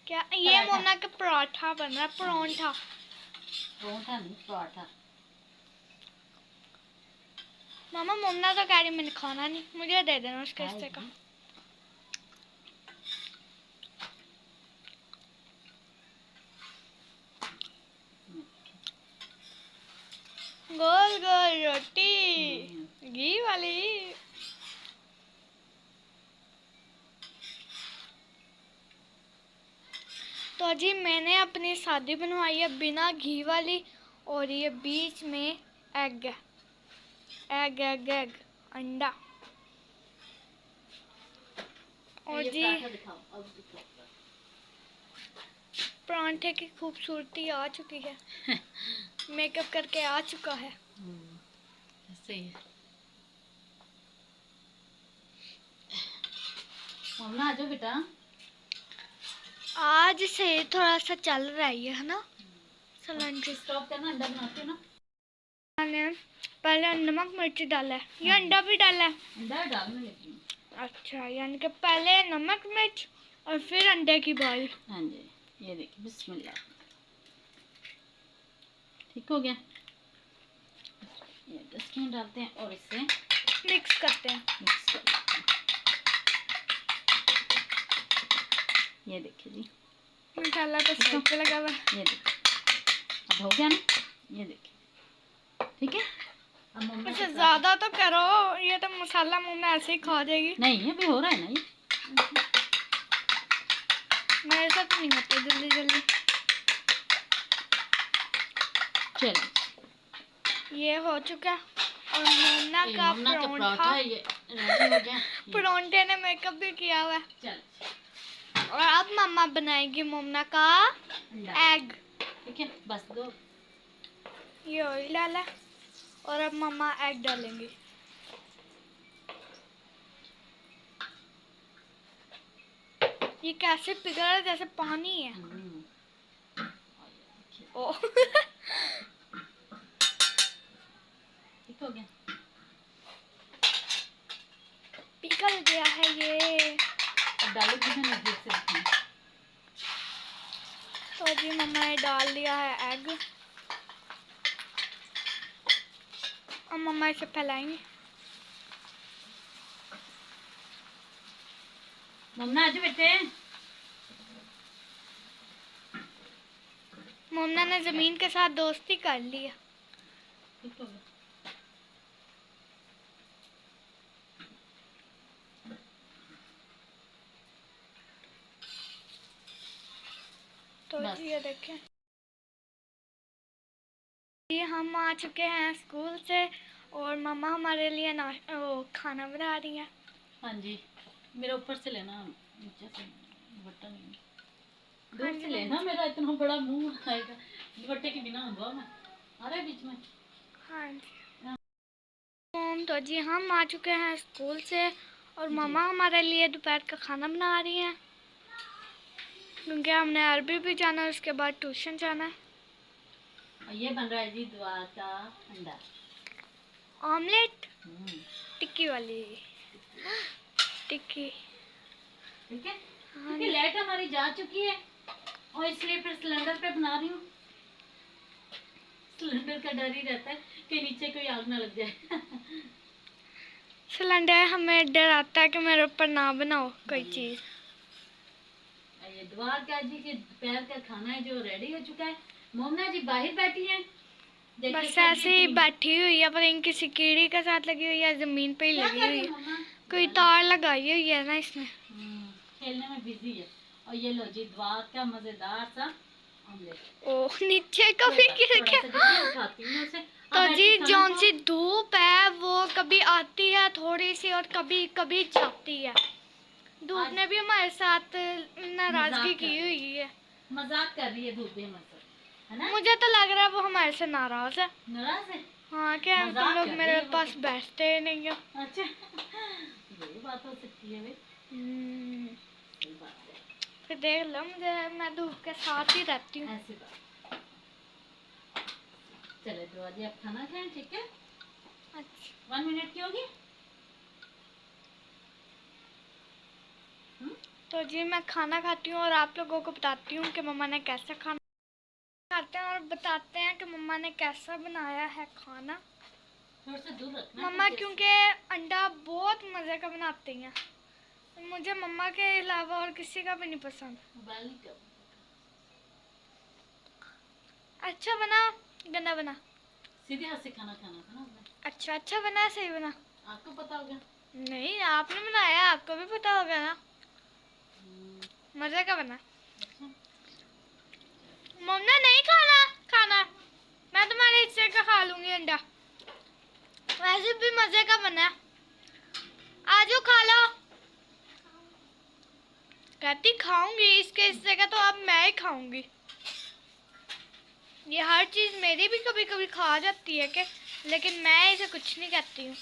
क्या ये मोना का पराठा बन रहा है? पराठा पराठा नहीं, पराठा। मामा मोना तो कह रही मैंने खाना नहीं, मुझे दे देना उसके हिस्से का। गोल गोल रोटी घी वाली। तो जी मैंने अपनी शादी बनवाई है बिना घी वाली, और ये बीच में एग है, एग एग एग अंडा। और जी परांठे की खूबसूरती आ चुकी है। मेकअप करके आ चुका है। सही है। मम्मा आ जाओ बेटा। आज से थोड़ा सा चल रहा है ना सिलेंडर। स्टॉप करना, अंडा बनाते हो ना। मैंने पहले नमक मिर्च डाला है, ये अंडा भी डाला है। अंडा डालने लगी हूँ। अच्छा, यानी कि पहले नमक मिर्च और फिर अंडे की बॉईल। हाँ जी, ये देखिए, बिस्मिल्लाह। ठीक हो गया। ये इसमें डालते हैं और इसे मिक्स करते हैं। मिक्स कर लेते हैं। ये देखिए जी, मसाला तो साइड पे लगा हुआ है। ये देखिए, अब हो गया ना, ये देखिए। ठीक है, अब मम्मा अच्छा ज्यादा तो करो, ये तो मसाला मुंह में ऐसे ही खा जाएगी। नहीं, अभी हो रहा है ना ये। मेरे साथ तो नहीं होता जल्दी जल्दी। चलो, ये हो चुका और मोना का पराठा। ये रेडी हो गया। परांठे ने मेकअप भी किया हुआ है। चल, और अब मम्मा बनाएगी मोना का एग। ठीक है, बस दो। ये ऑयल डाला और अब मम्मा एग डालेंगी। ये कैसे पिघल रहा है जैसे पानी है। ओ ठीक हो गया, पिघल गया है ये। अब डालोगी ना, नजदीक से दिखाना। तो जी मम्मा ने डाल दिया है एग। अब मम्मा इसे फैलाएंगे। मम्मा आज बेटे। मम्मा ने जमीन के साथ दोस्ती कर ली है। ठीक हो गया। तो जी ये देखें, ये हम आ चुके हैं स्कूल से और मम्मा हमारे लिए खाना बना रही है। हाँ जी, मेरे ऊपर से लेना, नीचे से बटन दूर हाँ से जी लेना। मेरा इतना बड़ा मुंह आएगा, दुपट्टे के बिना होगा मैं। आ रहा है बीच में। हाँ जी। तो जी हम आ चुके हैं स्कूल से और मम्मा हमारे लिए दोपहर का खाना बना रही हैं, क्योंकि हमने अरबी भी जाना है, उसके बाद ट्यूशन जाना है। और ये बन रहा है जी द्वार का अंडा ऑमलेट टिक्की वाली टिक्की। ठीक है, क्योंकि लाइट हमारी जा चुकी है और इसलिए फिर सिलेंडर पे बना रही हूँ। सिलेंडर का डर ही रहता है कि नीचे कोई आग ना लग जाए। सिलेंडर हमें डराता है कि मेरे ऊपर ना बनाओ कोई चीज। ये द्वार का जी के दोपहर का खाना है जो रेडी हो चुका है। मोमना जी बाहर बैठी हैं, बस ऐसे ही बैठी हुई है, पर इनकी सिकीड़ी के साथ लगी हुई है, जमीन पे ही लगी हुई है। कोई तार लगाई हुई है ना इसमें। खेलने में बिजी है। और ये लो जी द्वार का मजेदार सा ऑमलेट। ओ नीचे कभी गिर गया। तो जी जौन सी धूप है वो कभी आती है थोड़ी सी और कभी कभी जाती है। धूप ने भी हमारे साथ नाराजगी की हुई है। मजाक कर रही है धूप भी हमसे, है ना? मुझे तो लग रहा है वो हमारे से नाराज है। नाराज है? हाँ, क्या तुम लोग मेरे पास बैठते नहीं हो। अच्छा, यही बात हो सकती है भाई। सही बात है। फिर देख लो, मैं धूप के साथ ही रहती हूँ। ऐसी बात। चले तो आज आप खाना खाएं, ठीक है? अच्छा 1 मिनट की होगी। तो जी मैं खाना खाती हूँ और आप लोगों को बताती हूँ कि मम्मा ने कैसा खाना खाते हैं और बताते हैं कि मम्मा ने कैसा बनाया है खाना। थोड़ा सा दूर रखना मम्मा गैस क्योंकि अंडा बहुत मज़े का बनाती हैं, मुझे मम्मा के अलावा और किसी का भी नहीं पसंद। से। मोबाइल नहीं कर। अच्छा बना गंदा बना? सीधे हाथ से खाना खाना था ना आपने। अच्छा बना, सही बना? आपको पता होगा। नहीं, आपने बनाया, आपको भी पता होगा ना। मज़े का बना। अच्छा मम्मा नहीं खाना खाना, मैं तुम्हारे हिस्से का खा लूंगी अंडा, वैसे भी मज़े का बना है। आजो खा लो। कहती खाऊंगी, इसके हिस्से का तो अब मैं ही खाऊंगी। ये हर चीज़ मेरी भी कभी कभी खा जाती है कि, लेकिन मैं इसे कुछ नहीं कहती हूँ।